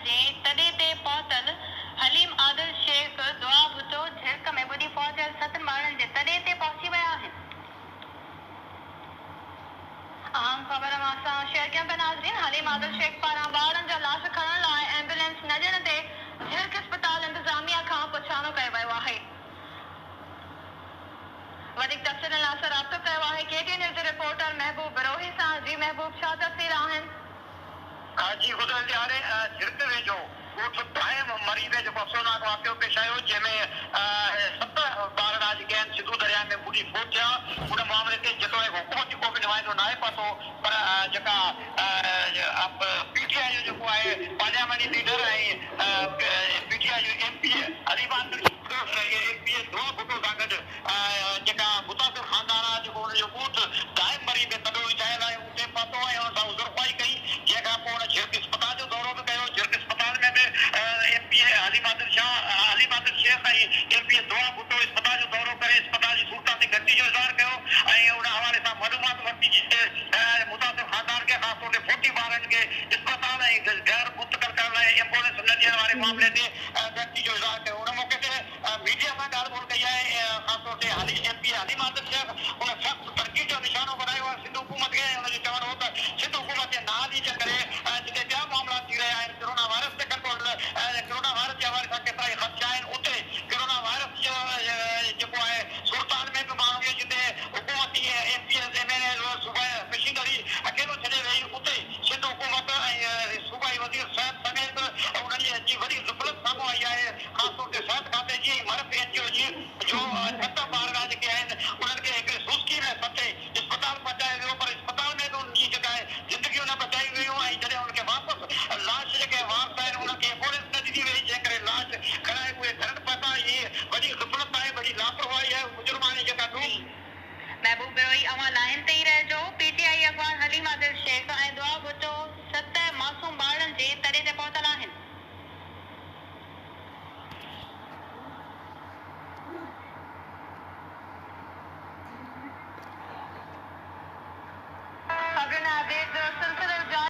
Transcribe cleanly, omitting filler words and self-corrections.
जे तॾहिं ते पहुतल हलीम आदिल शेख दुआ भुतो झिड़क में ॿुॾी पहुचल 7 ॿारनि जे तॾहिं ते पहुची विया आहिनि। अहम ख़बर मां शेयर कयां पिया नाज़रीन, हलीम आदिल शेख पारां ॿारनि जा लाश खणण लाइ एम्बुलेंस न ॾियण ते झिड़क अस्पताल इंतज़ामिया खां पुछाणो कयो वियो आहे। वधीक तफ़सील लाइ राब्तो कयो आहे केटी न्यूज़ जे रिपोर्टर महबूब बरोही सां। जी महबूब, छा तफ़सील आहिनि? जी गुज़िरियल ॾियारे झिड़क वेझो ॻोठ दाइम मरीज़ जेको अफ़सोसनाक वाक़ियो पेश आयो जंहिंमें 7 ॿार जेके आहिनि सिंधू दरिया में ॿुॾी फोत थिया। उन मामले ते जेतोणीकि हुकूमती को बि नुमाइंदो न आहे पतो, पर जेका पीटीआई जो जेको आहे पार्लियामेंटी लीडर ऐं पीटीआई जो एमपी अलीम आदिल एमपी दुआ भुट्टो सां गॾु जेका मुतासिर ख़ानदान आहे जेको हुनजो ॻोठ दाइम मरीज़ में तॾो विझायल आहे उते पतो ऐं हुन सां उज़रख़्वाही कई। जंहिंखां पोइ हुन झिड़क अस्पताल जो दौरो बि कयो। झिड़क अस्पताल में बि एमपी हलीम आदिल शेख ऐं एमपी दुआ भुट्टो अस्पताल जो दौरो करे अस्पताल जी सूरत ते गंदी जो इज़हार कयो ऐं उन हवाले सां मालूमात वरिती जिते मुतासिर ख़ानदान खे ख़ासि तौर ते 40 ॿारनि खे अस्पताल ऐं गैर मुंतक़िल करण लाइ एम्बुलेंस न ॾियण वारे मामले ते गंदी जो इज़हार कयो। उन मौक़े ते मीडिया सां ॻाल्हि ॿोल कई आहे ख़ासि तौर ते एमपी हलीम आदिल शेख उन सख़्तु तनक़ीद जो निशानो बनायो आहे सिंध हुकूमत खे। हुनजो चवणु हो त सिंध हुकूमत जे नाली जे करे जिते ॿिया मामला थी रहिया आहिनि कोरोना वायरस ते कंट्रोल कोरोना वायरस जे हवाले सां केतिरा ई ख़दशा आहिनि उते कोरोना वायरस जो जेको आहे सूरताल में बि माण्हू खे जिते हुकूमती एमपी एमएलए सूबाई मशीनरी अकेलो छॾे वई उते सिंध हुकूमत ऐं सूबाई वज़ीर सिहत समेत उन्हनि जी वॾी ग़फ़लत साम्हूं आई आहे। ख़ासि तौर ते सिहत खाते जी मरफ एनजीओ जी जो 7 ॿार जेके आहिनि उन्हनि खे हिकिड़ी सुस्ती में सथे अस्पताल पहुचायो वियो, पर अस्पताल में बि उनजी जेका आहे ज़िंदगियूं न बचाई वियूं ऐं जॾहिं उनखे वापसि लाश जेके वारस आहिनि उनखे एम्बुलेंस न ॾिनी वई जंहिं करे लाश खणाए उहे घरनि पहुता। इहे वॾी ग़फ़लत आहे, वॾी लापरवाही आहे मुजरिमानी जेका थी। महबूब बरोही, अवां लाइन ते ई रहिजो। पीटीआई अख़बार हलीम आदिल शेख ऐं दुआ भुट्टो 7 मासूम ॿारनि जे तॾहिं ते पहुतल आहिनि। खबरुनि अपडेट सिलसिले